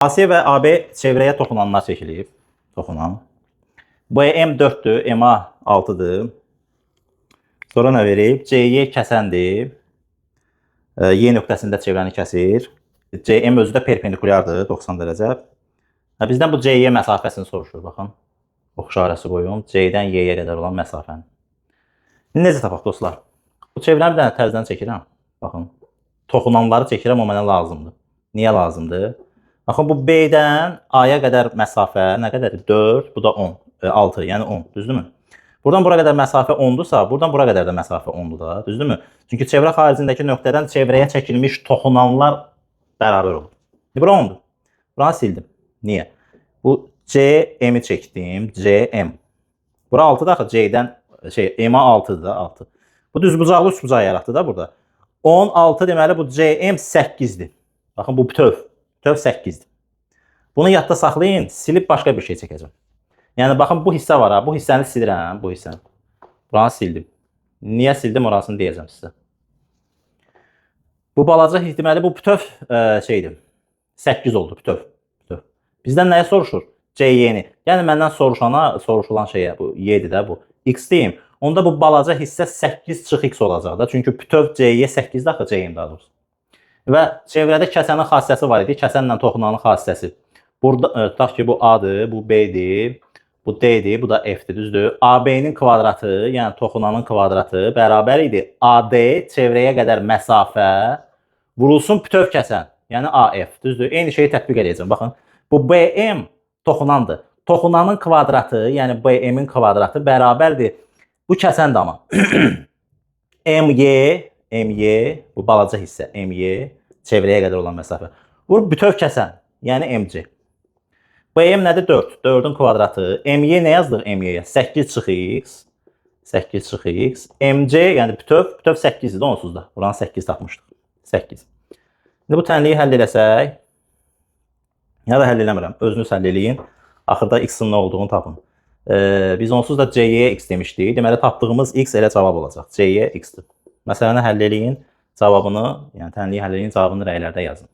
AC və AB çevrəyə toxunanlar çəkilib. Toxunan. Bu M4-dür, MA 6-dır. Sonra nə verib? CY kəsəndir. Y nöqtəsində çevrəni kəsir. CM özü də perpendikulyardır, 90 dərəcə. Bizdən bu CY məsafəsini soruşur, baxın. Ox işarəsi qoyun. C-dən Y-yə qədər olan məsafəni. Necə tapaq dostlar? Bu çevrəni bir dənə təzədən çəkirəm. Baxın. Toxunanları çəkirəm, o mənə lazımdır. Niyə lazımdır? Baxın, bu B-dən A-ya qədər məsafə nə qədərdir? 4, bu da 10, 6, yəni 10, düzdürmü? Buradan bura qədər məsafə 10-dursa, buradan bura qədər də məsafə 10-dur da, düzdürmü? Çünki çevrə xaricindəki nöqtədən çevrəyə çəkilmiş toxunanlar bərabər olur. Bura 10-dur. Buranı sildim. Niyə? Bu CM-i çəkdim, CM. Bura 6-dır axı, C-dən, M-a 6-dır da, 6. Bu düzbucaqlı üçbucaq yaratdı da burada. 16 deməli bu CM 8-dir. Baxın, bu bütöv. Bütöv 8-dir. Bunu yadda saxlayın, silib başqa bir şey çəkəcəm. Yəni, baxın, bu hissə var ha, bu hissəni silirəm, bu hissəni. Buranı sildim. Niyə sildim, orasını deyəcəm sizə. Bu balaca deməli, bu bütöv şeydir. 8 oldu, bütöv. Bizdən nəyə soruşur? CY-ni. Yəni, məndən soruşulan şeyə, bu Y-dir də, bu X deyim. Onda bu balaca hissə 8 çıx X olacaq da. Çünki bütöv CY 8-dir axı, CY-in daha doğrusu. Və çevrədə kəsənin xassəsi var idi. Kəsənlə toxunanın xassəsi. Burada, tutaq ki, bu A-dır, bu B-dir, bu D-dir, bu da F-dir, düzdür. AB-nin kvadratı, yəni toxunanın kvadratı bərabər idi. AD çevrəyə qədər məsafə vurulsun bütöv kəsən, yəni AF, düzdür. Eyni şeyi tətbiq edəcəm. Baxın, bu BM toxunandır. Toxunanın kvadratı, yəni BM-in kvadratı bərabərdir. Bu kəsəndir amma. MY, bu balaca hissə, MY, çevrəyə qədər olan məsafə. Bu bütöv kəsən, yəni MC. BM nədir? 4. 4-ün kvadratı. MY nə yazdıq MY-yə? 8 çıx X. 8 çıx X. MC, yəni bütöv 8-dir, onsuz da. Buranı 8 tapmışdıq. 8. İndi bu tənliyi həll eləsək, ya da həll eləmirəm, özünüz həll eləyin. Axırda X-in nə olduğunu tapın. Biz onsuz da CY X demişdik. Deməli, tapdığımız X elə cavab olacaq. CY X-dir. Məsələni həll eləyin, cavabını, yəni tənliyi həll eləyin, cavabını rəylərdə yazın.